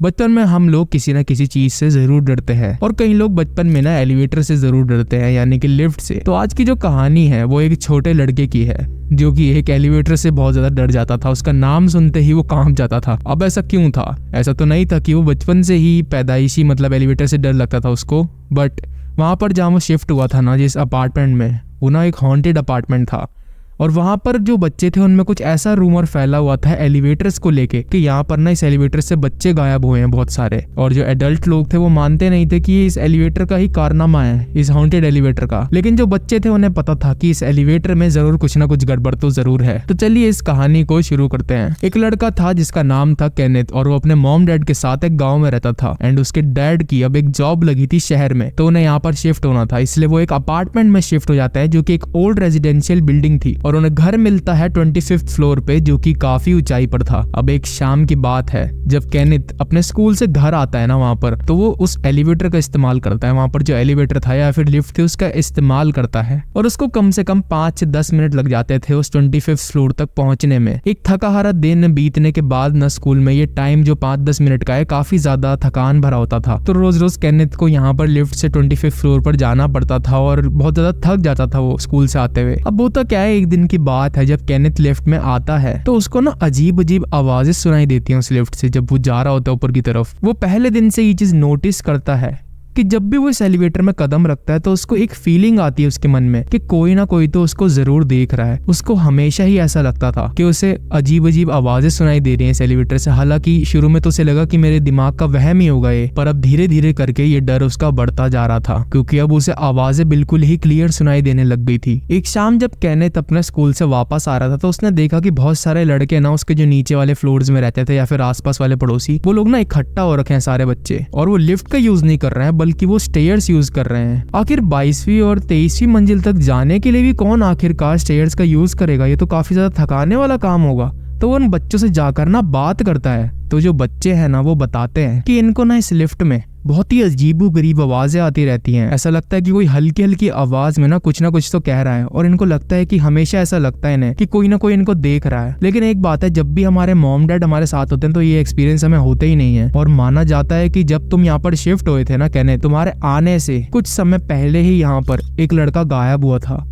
बचपन में हम लोग किसी न किसी चीज से जरूर डरते हैं और कई लोग बचपन में ना एलिवेटर से जरूर डरते हैं, यानी कि लिफ्ट से। तो आज की जो कहानी है वो एक छोटे लड़के की है जो कि एक एलिवेटर से बहुत ज्यादा डर जाता था। उसका नाम सुनते ही वो कांप जाता था। अब ऐसा क्यों था? ऐसा तो नहीं था कि वो बचपन से ही पैदाइशी मतलब एलिवेटर से डर लगता था उसको, बट वहां पर जहाँ वो शिफ्ट हुआ था ना जिस अपार्टमेंट में, वो ना एक हॉन्टेड अपार्टमेंट था और वहां पर जो बच्चे थे उनमें कुछ ऐसा रूमर फैला हुआ था एलिवेटर्स को लेके कि यहाँ पर ना इस एलिवेटर से बच्चे गायब हुए हैं बहुत सारे। और जो एडल्ट लोग थे वो मानते नहीं थे कि ये इस एलिवेटर का ही कारनामा है, इस हॉन्टेड एलिवेटर का। लेकिन जो बच्चे थे उन्हें पता था कि इस एलिवेटर में जरूर कुछ ना कुछ गड़बड़ तो जरूर है। तो चलिए इस कहानी को शुरू करते हैं। एक लड़का था जिसका नाम था केनेथ और वो अपने मॉम डैड के साथ एक गाँव में रहता था। एंड उसके डैड की अब एक जॉब लगी थी शहर में, तो उन्हें यहाँ पर शिफ्ट होना था, इसलिए वो एक अपार्टमेंट में शिफ्ट हो जाता है जो की एक ओल्ड रेजिडेंशियल बिल्डिंग थी और उन्हें घर मिलता है 25th फ्लोर पे जो कि काफी ऊंचाई पर था। अब एक शाम की बात है जब केनेथ अपने स्कूल से घर आता है ना वहां पर, तो वो उस एलिवेटर का इस्तेमाल करता है। वहां पर जो एलिवेटर था या फिर लिफ्ट थी उसका इस्तेमाल करता है और उसको कम से कम 5 से 10 मिनट लग जाते थे उस 25th फ्लोर तक पहुंचने में। एक थका हारा दिन बीतने के बाद न स्कूल में ये टाइम जो 5-10 मिनट का है काफी ज्यादा थकान भरा होता था। तो रोज रोज केनेथ को यहाँ पर लिफ्ट से 25th फ्लोर पर जाना पड़ता था और बहुत ज्यादा थक जाता था वो स्कूल से आते हुए। अब वो तो क्या है, एक दिन की बात है जब केनेथ लिफ्ट में आता है तो उसको ना अजीब अजीब आवाजें सुनाई देती हैं उस लिफ्ट से जब वो जा रहा होता है ऊपर की तरफ। वो पहले दिन से ये चीज नोटिस करता है कि जब भी वो इस एलिवेटर में कदम रखता है तो उसको एक फीलिंग आती है उसके मन में कि कोई ना कोई तो उसको जरूर देख रहा है। उसको हमेशा ही ऐसा लगता था कि उसे अजीब अजीब आवाजें सुनाई दे रही हैं इस एलिवेटर से। हालांकि शुरू में तो उसे लगा कि मेरे दिमाग का वहम ही होगा ये, पर अब धीरे धीरे करके ये डर उसका बढ़ता जा रहा था क्योंकि अब उसे आवाजें बिल्कुल ही क्लियर सुनाई देने लग गई थी। एक शाम जब केनेथ अपने स्कूल से वापस आ रहा था तो उसने देखा कि बहुत सारे लड़के ना उसके जो नीचे वाले फ्लोर्स में रहते थे या फिर आसपास वाले पड़ोसी, वो लोग ना इकट्ठा हो रखे हैं सारे बच्चे, और वो लिफ्ट का यूज नहीं कर रहे हैं बल्कि वो स्टेयर्स यूज कर रहे हैं। आखिर 22वीं और 23वीं मंजिल तक जाने के लिए भी कौन आखिरकार स्टेयर्स का यूज करेगा? ये तो काफी ज्यादा थकाने वाला काम होगा। तो वो उन बच्चों से जाकर ना बात करता है। तो जो बच्चे हैं ना वो बताते हैं कि इनको ना इस लिफ्ट में बहुत ही अजीबोगरीब आवाजें आती रहती हैं। ऐसा लगता है कि कोई हल्की हल्की आवाज में ना कुछ तो कह रहा है और इनको लगता है कि हमेशा ऐसा लगता है इन्हें कि कोई ना कोई इनको देख रहा है। लेकिन एक बात है, जब भी हमारे मॉम डैड हमारे साथ होते हैं तो ये एक्सपीरियंस हमें होते ही नहीं है। और माना जाता है कि जब तुम यहाँ पर शिफ्ट हुए थे ना कहने, तुम्हारे आने से कुछ समय पहले ही यहाँ पर एक लड़का गायब हुआ था।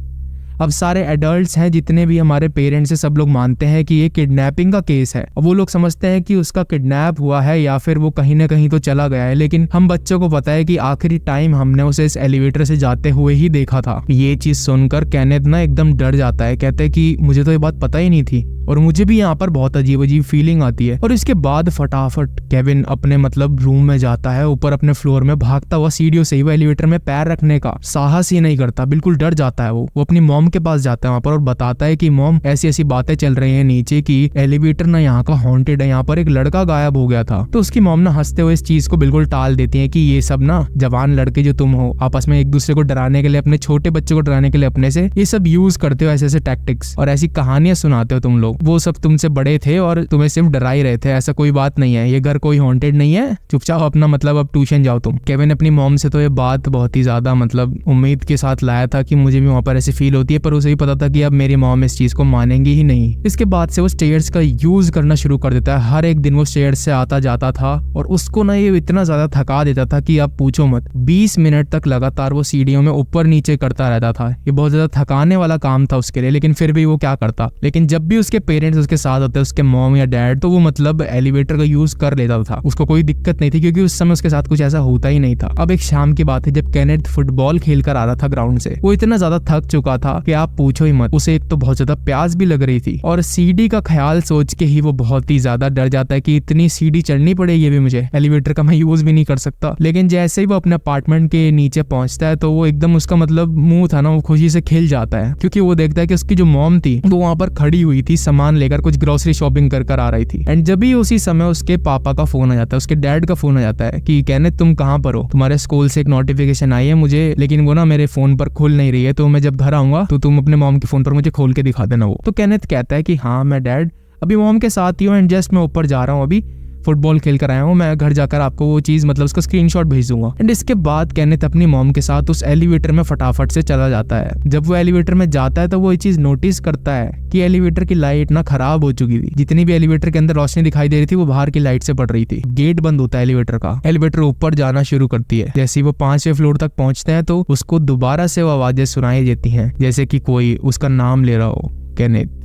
अब सारे एडल्ट्स हैं जितने भी हमारे पेरेंट्स हैं, सब लोग मानते हैं कि ये किडनैपिंग का केस है। अब वो लोग समझते हैं कि उसका किडनैप हुआ है या फिर वो कहीं ना कहीं तो चला गया है। लेकिन हम बच्चों को पता है कि आखिरी टाइम हमने उसे इस एलिवेटर से जाते हुए ही देखा था। ये चीज सुनकर केनेथ ना एकदम डर जाता है। कहते हैं कि मुझे तो ये बात पता ही नहीं थी और मुझे भी यहाँ पर बहुत अजीब अजीब फीलिंग आती है। और इसके बाद फटाफट केविन अपने मतलब रूम में जाता है, ऊपर अपने फ्लोर में भागता हुआ सीढ़ियों से ही। वो एलिवेटर में पैर रखने का साहस ही नहीं करता, बिल्कुल डर जाता है। वो अपनी मॉम के पास जाता है वहां पर और बताता है कि मॉम ऐसी ऐसी बातें चल रही हैं नीचे की एलिवेटर ना यहाँ का हॉन्टेड है, यहाँ पर एक लड़का गायब हो गया था। तो उसकी मॉम ना हंसते हुए इस चीज को बिल्कुल टाल देती है कि ये सब ना जवान लड़के जो तुम हो आपस में एक दूसरे को डराने के लिए, अपने छोटे बच्चों को डराने के लिए अपने से ये सब यूज करते हो, ऐसे ऐसे टैक्टिक्स और ऐसी कहानियां सुनाते हो तुम लोग। वो सब तुमसे बड़े थे और तुम्हें सिर्फ डरा ही रहे थे, ऐसा कोई बात नहीं है, ये घर कोई हॉन्टेड नहीं है, चुपचाप अपना मतलब अब ट्यूशन जाओ तुम। केविन अपनी मॉम से तो ये बात बहुत ही ज्यादा मतलब उम्मीद के साथ लाया था कि मुझे भी वहां पर ऐसी फील होती है, पर उसे भी पता था कि अब मेरी मॉम इस चीज को मानेंगी ही नहीं। इसके बाद से वो स्टेयर्स का यूज करना शुरू कर देता है। हर एक दिन वो स्टेयर्स से आता जाता था और उसको ना ये इतना ज्यादा थका देता था कि आप पूछो मत। 20 मिनट तक लगातार वो सीढ़ियों में ऊपर नीचे करता रहता था। ये बहुत ज्यादा थकाने वाला काम था उसके लिए, लेकिन फिर भी वो क्या करता। लेकिन जब भी उसके पेरेंट्स उसके साथ होते, उसके मॉम या डैड, तो वो मतलब एलिवेटर का यूज कर लेता था, उसको कोई दिक्कत नहीं थी क्योंकि उस समय उसके साथ कुछ ऐसा होता ही नहीं था। अब एक शाम की बात है जब केनेथ फुटबॉल खेल कर आ रहा था ग्राउंड से। वो इतना ज्यादा थक चुका था कि आप पूछो ही मत। उसे एक तो बहुत ज्यादा प्यास भी लग रही थी और सीढ़ी का ख्याल सोच के ही वो बहुत ही ज्यादा डर जाता है कि इतनी सीढ़ी चढ़नी पड़ेगी भी मुझे, एलिवेटर का मैं यूज भी नहीं कर सकता। लेकिन जैसे ही वो अपने अपार्टमेंट के नीचे पहुंचता है तो वो एकदम उसका मतलब मुंह था ना वो खुशी से खिल जाता है क्योंकि वो देखता है कि उसकी जो मॉम थी वो वहां पर खड़ी हुई थी, सामान लेकर कुछ ग्रोसरी शॉपिंग कर आ रही थी। एंड जब ही उसी समय उसके पापा का फोन आ जाता है, उसके डैड का फोन आ जाता है कि केनेथ तुम कहाँ पर हो, तुम्हारे स्कूल से एक नोटिफिकेशन आई है मुझे, लेकिन वो ना मेरे फोन पर खुल नहीं रही है, तो मैं जब घर आऊंगा तो तुम अपने मॉम के फोन पर मुझे खोल के दिखा देना वो। तो केनेथ कहता है कि हाँ मैं डैड अभी मॉम के साथ ही हूँ एंड जस्ट मैं ऊपर जा रहा हूँ अभी, फुटबॉल खेल कर आया हूँ, मैं घर जाकर आपको वो चीज मतलब उसका स्क्रीनशॉट भेज दूंगा। एंड इसके बाद केनेथ अपनी मॉम के साथ उस एलिवेटर में फटाफट से चला जाता है। जब वो एलिवेटर में जाता है तो वो ये चीज नोटिस करता है कि एलिवेटर की लाइट ना खराब हो चुकी थी। जितनी भी एलिवेटर के अंदर रोशनी दिखाई दे रही थी वो बाहर की लाइट से पड़ रही थी। गेट बंद होता है एलिवेटर का, एलिवेटर ऊपर जाना शुरू करती है। जैसे ही वो 5वें फ्लोर तक पहुंचते हैं तो उसको दोबारा से वो आवाजें सुनाई देती हैं, जैसे कि कोई उसका नाम ले रहा हो, केनेथ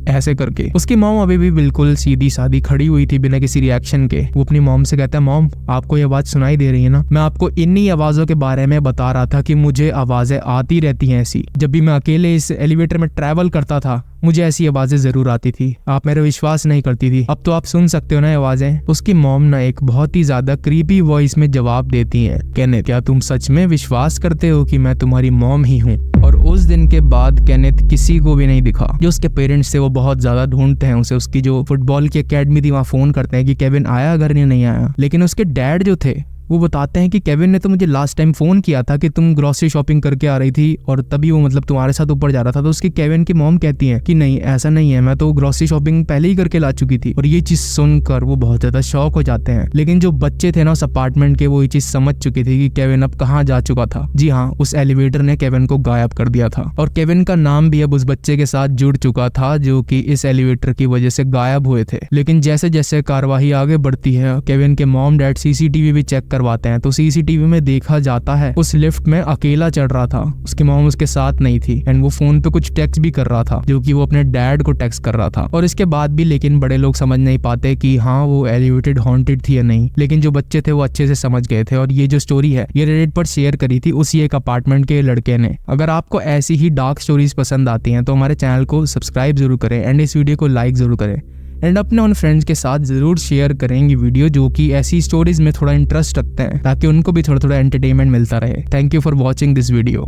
ऐसे करके। उसकी मॉम अभी भी बिल्कुल सीधी सादी खड़ी हुई थी बिना किसी रिएक्शन के। वो अपनी मॉम से कहता है, मॉम आपको ये आवाज सुनाई दे रही है ना? मैं आपको इन्हीं आवाजों के बारे में बता रहा था कि मुझे आवाजें आती रहती हैं ऐसी। जब भी मैं अकेले इस एलिवेटर में ट्रैवल करता था मुझे ऐसी आवाजें जरूर आती थी, आप मेरा विश्वास नहीं करती थी, अब तो आप सुन सकते हो ना आवाजें। उसकी मॉम ना एक बहुत ही ज्यादा क्रीपी वॉइस में जवाब देती हैं, केनेथ क्या तुम सच में विश्वास करते हो कि मैं तुम्हारी मॉम ही हूँ? और उस दिन के बाद केनेथ किसी को भी नहीं दिखा। जो उसके पेरेंट्स थे वो बहुत ज्यादा ढूंढते हैं उसे। उसकी जो फुटबॉल की एकेडमी थी वहाँ फोन करते हैं कि केविन आया घर या नहीं आया, लेकिन उसके डैड जो थे वो बताते हैं कि केविन ने तो मुझे लास्ट टाइम फोन किया था कि तुम ग्रोसरी शॉपिंग करके आ रही थी और तभी वो मतलब तुम्हारे साथ ऊपर जा रहा था। तो उसकी केविन की मॉम कहती है कि नहीं ऐसा नहीं है, मैं तो ग्रोसरी शॉपिंग पहले ही करके ला चुकी थी। और ये चीज सुनकर वो बहुत ज्यादा शॉक हो जाते हैं। लेकिन जो बच्चे थे ना उस अपार्टमेंट के वो ये चीज समझ चुके थे कि केविन अब कहाँ जा चुका था। जी हाँ, उस एलिवेटर ने केविन को गायब कर दिया था और केविन का नाम भी अब उस बच्चे के साथ जुड़ चुका था जो कि इस एलिवेटर की वजह से गायब हुए थे। लेकिन जैसे जैसे कार्यवाही आगे बढ़ती है केविन के मॉम डैड सीसीटीवी भी चेक करवाते हैं तो सीसीटीवी में देखा जाता है उस लिफ्ट में अकेला चढ़ रहा था, उसकी मॉम उसके साथ नहीं थी। एंड वो फोन पे कुछ टेक्स्ट भी कर रहा था जो कि वो अपने डैड को टेक्स्ट कर रहा था। और इसके बाद भी लेकिन बड़े लोग समझ नहीं पाते कि हाँ वो एलिवेटेड हॉन्टेड थी या नहीं, लेकिन जो बच्चे थे वो अच्छे से समझ गए थे। और ये जो स्टोरी है ये रेडिट पर शेयर करी थी उसी एक अपार्टमेंट के लड़के ने। अगर आपको ऐसी ही डार्क स्टोरीज पसंद आती हैं तो हमारे चैनल को सब्सक्राइब जरूर करें एंड इस वीडियो को लाइक जरूर करें एंड अपने उन फ्रेंड्स के साथ जरूर शेयर करेंगे वीडियो जो कि ऐसी स्टोरीज में थोड़ा इंटरेस्ट रखते हैं ताकि उनको भी थोड़ा थोड़ा एंटरटेनमेंट मिलता रहे। Thank you for watching this video.